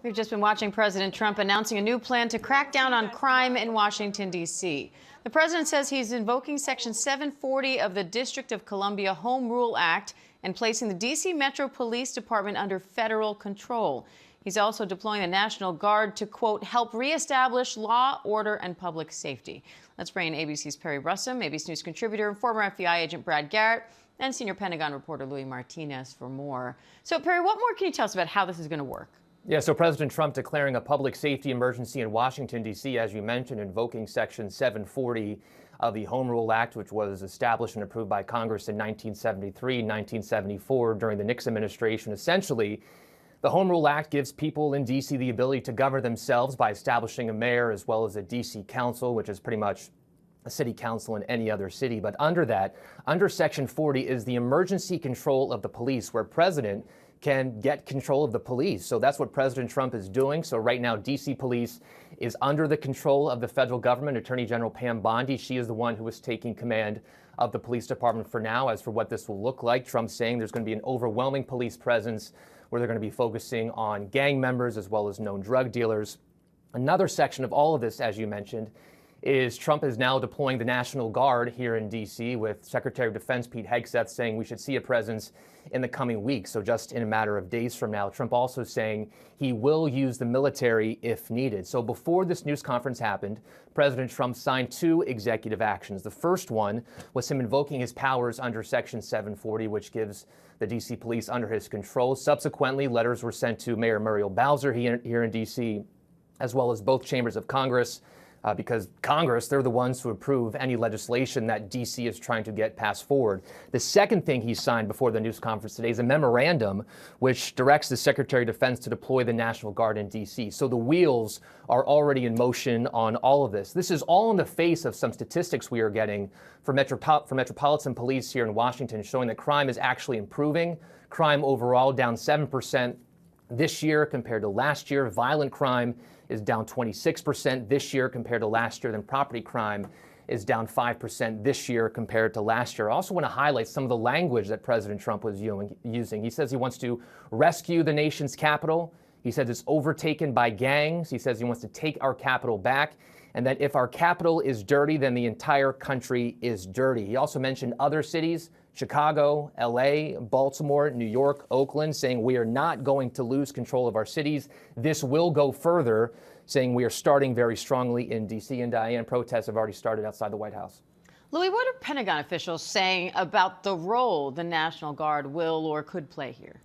We've just been watching President Trump announcing a new plan to crack down on crime in Washington, D.C. The president says he's invoking Section 740 of the District of Columbia Home Rule Act and placing the D.C. Metro Police Department under federal control. He's also deploying the National Guard to, quote, help reestablish law, order, and public safety. Let's bring in ABC's Perry Russom, ABC News contributor, and former FBI agent Brad Garrett, and senior Pentagon reporter Louis Martinez for more. So, Perry, what more can you tell us about how this is going to work? Yeah, so President Trump declaring a public safety emergency in Washington, D.C., as you mentioned, invoking Section 740 of the Home Rule Act, which was established and approved by Congress in 1973, 1974 during the Nixon administration. Essentially, the Home Rule Act gives people in D.C. the ability to govern themselves by establishing a mayor as well as a D.C. council, which is pretty much a city council in any other city. But under that, under Section 40 is the emergency control of the police, where president can get control of the police. So that's what President Trump is doing. So right now, D.C. police is under the control of the federal government. Attorney General Pam Bondi, she is the one who is taking command of the police department for now. As for what this will look like, Trump's saying there's going to be an overwhelming police presence where they're going to be focusing on gang members as well as known drug dealers. Another section of all of this, as you mentioned, is Trump is now deploying the National Guard here in D.C., with Secretary of Defense Pete Hegseth saying we should see a presence in the coming weeks, so just in a matter of days from now. Trump also saying he will use the military if needed. So before this news conference happened, President Trump signed two executive actions. The first one was him invoking his powers under Section 740, which gives the D.C. police under his control. Subsequently, letters were sent to Mayor Muriel Bowser here in D.C., as well as both chambers of Congress, because Congress, they're the ones who approve any legislation that D.C. is trying to get passed forward. The second thing he signed before the news conference today is a memorandum which directs the Secretary of Defense to deploy the National Guard in D.C. So the wheels are already in motion on all of this. This is all in the face of some statistics we are getting from Metropolitan Police here in Washington showing that crime is actually improving. Crime overall down 7% this year compared to last year. Violent crime is down 26% this year compared to last year. Then property crime is down 5% this year compared to last year. I also want to highlight some of the language that President Trump was using. He says he wants to rescue the nation's capital. He says it's overtaken by gangs. He says he wants to take our capital back, and that if our capital is dirty, then the entire country is dirty. He also mentioned other cities: Chicago, L.A., Baltimore, New York, Oakland, saying we are not going to lose control of our cities. This will go further, saying we are starting very strongly in D.C. And Diane, protests have already started outside the White House. Louis, what are Pentagon officials saying about the role the National Guard will or could play here?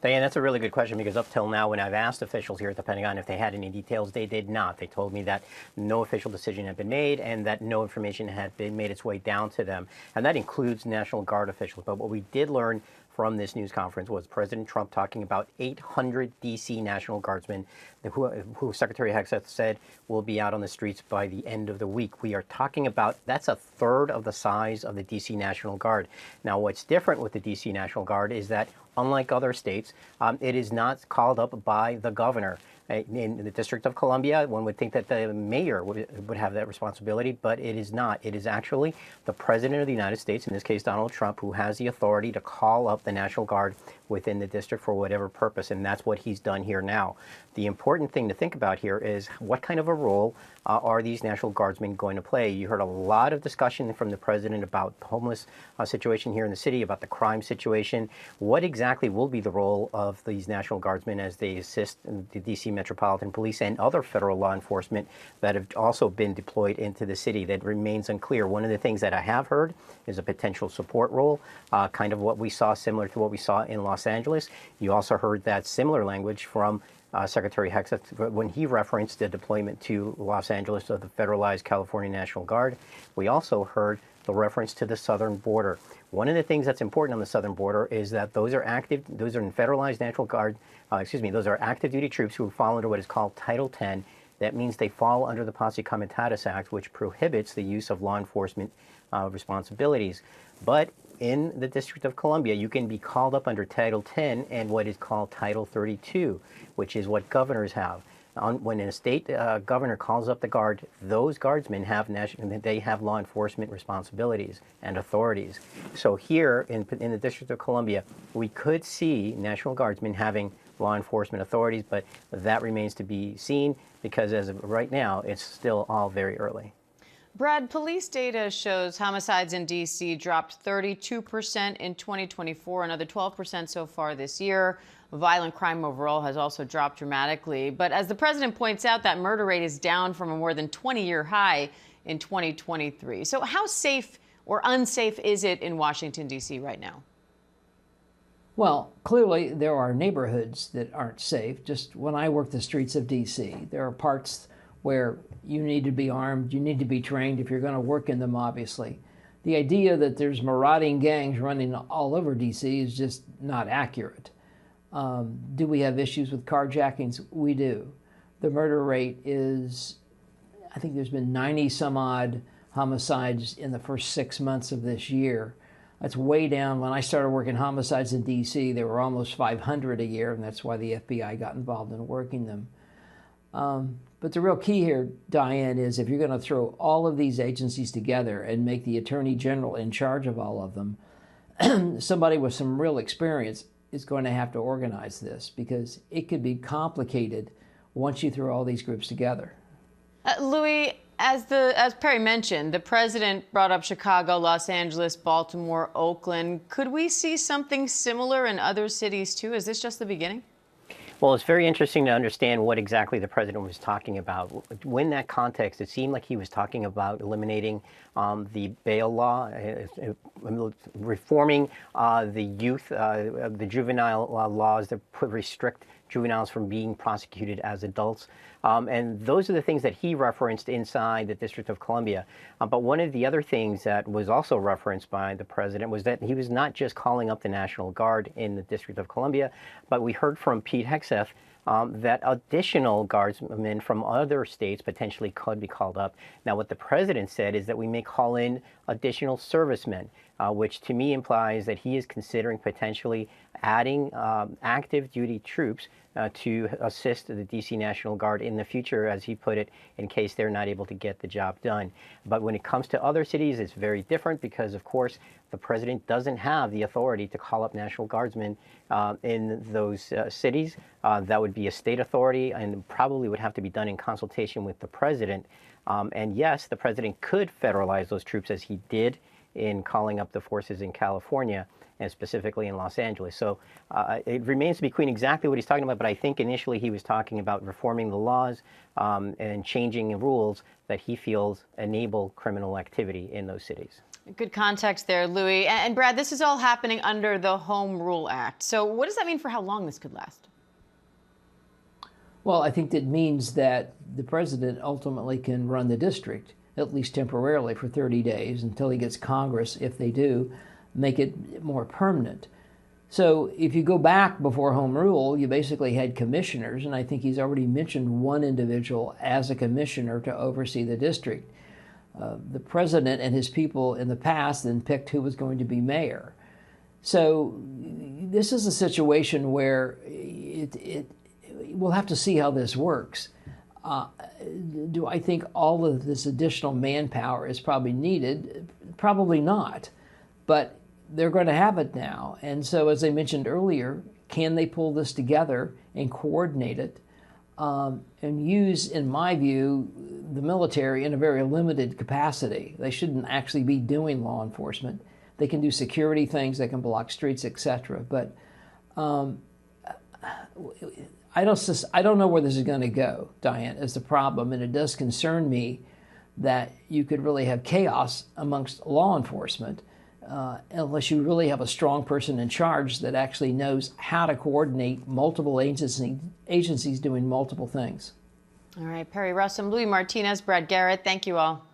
Diane, that's a really good question, because up till now, when I've asked officials here at the Pentagon if they had any details, they did not. They told me that no official decision had been made and that no information had been made its way down to them. And that includes National Guard officials. But what we did learn from this news conference was President Trump talking about 800 D.C. National Guardsmen who Secretary Hegseth said will be out on the streets by the end of the week. We are talking about, that's a third of the size of the D.C. National Guard. Now, what's different with the D.C. National Guard is that, unlike other states, it is not called up by the governor. In the District of Columbia, one would think that the mayor would have that responsibility, but it is not. It is actually the President of the United States, in this case Donald Trump, who has the authority to call up the National Guard within the district for whatever purpose, and that's what he's done here now. The important thing to think about here is what kind of a role are these National Guardsmen going to play? You heard a lot of discussion from the President about the homeless situation here in the city, about the crime situation. What exactly will be the role of these National Guardsmen as they assist the D.C. Metropolitan Police and other federal law enforcement that have also been deployed into the city? That remains unclear. One of the things that I have heard is a potential support role, kind of what we saw, similar to what we saw in Los Angeles. You also heard that similar language from Secretary Hegseth when he referenced the deployment to Los Angeles of the federalized California National Guard. We also heard the reference to the southern border. One of the things that's important on the southern border is that those are federalized National Guard, those are active duty troops who fall under what is called Title 10. That means they fall under the Posse Comitatus Act, which prohibits the use of law enforcement responsibilities. But in the District of Columbia, you can be called up under Title 10 and what is called Title 32, which is what governors have. When a state governor calls up the Guard, those guardsmen have law enforcement responsibilities and authorities. So here in the District of Columbia, we could see National Guardsmen having law enforcement authorities, but that remains to be seen because as of right now, it's still all very early. Brad, police data shows homicides in D.C. dropped 32% in 2024, another 12% so far this year. Violent crime overall has also dropped dramatically. But as the president points out, that murder rate is down from a more than 20-year high in 2023. So how safe or unsafe is it in Washington, D.C. right now? Well, clearly there are neighborhoods that aren't safe. Just when I work the streets of D.C., there are parts where you need to be armed, you need to be trained if you're going to work in them, obviously. The idea that there's marauding gangs running all over D.C. is just not accurate. Do we have issues with carjackings? We do. The murder rate is, I think there's been 90 some odd homicides in the first 6 months of this year. That's way down. When I started working homicides in D.C., there were almost 500 a year, and that's why the FBI got involved in working them. But the real key here, Diane, is if you're going to throw all of these agencies together and make the Attorney General in charge of all of them, somebody with some real experience is going to have to organize this because it could be complicated once you throw all these groups together. Louis, as Perry mentioned, the president brought up Chicago, Los Angeles, Baltimore, Oakland. Could we see something similar in other cities too? Is this just the beginning? Well, it's very interesting to understand what exactly the president was talking about. In that context, it seemed like he was talking about eliminating the bail law, reforming the juvenile laws that restrict juveniles from being prosecuted as adults. And those are the things that he referenced inside the District of Columbia. But one of the other things that was also referenced by the president was that he was not just calling up the National Guard in the District of Columbia, but we heard from Pete Hegseth that additional guardsmen from other states potentially could be called up. Now, what the president said is that we may call in additional servicemen, which to me implies that he is considering potentially adding active duty troops to assist the DC National Guard in the future, as he put it, in case they're not able to get the job done. But when it comes to other cities, it's very different because, of course, the president doesn't have the authority to call up National Guardsmen in those cities. That would be a state authority and probably would have to be done in consultation with the president. And yes, the president could federalize those troops as he did in calling up the forces in California and specifically in Los Angeles. So it remains to be clear exactly what he's talking about, but I think initially he was talking about reforming the laws and changing the rules that he feels enable criminal activity in those cities. Good context there, Louis. And Brad, this is all happening under the Home Rule Act. So what does that mean for how long this could last? Well, I think that means that the president ultimately can run the district, at least temporarily, for 30 days until he gets Congress, if they do, make it more permanent. So if you go back before Home Rule, you basically had commissioners, and I think he's already mentioned one individual as a commissioner to oversee the district. The president and his people in the past then picked who was going to be mayor. So this is a situation where we'll have to see how this works. Do I think all of this additional manpower is probably needed? Probably not. But they're going to have it now. And so, as I mentioned earlier, can they pull this together and coordinate it and use, in my view, the military in a very limited capacity? They shouldn't actually be doing law enforcement. They can do security things, they can block streets, etc. But I don't know where this is going to go, Diane, is the problem. And it does concern me that you could really have chaos amongst law enforcement unless you really have a strong person in charge that actually knows how to coordinate multiple agencies doing multiple things. All right, Perry Russom, Louis Martinez, Brad Garrett, thank you all.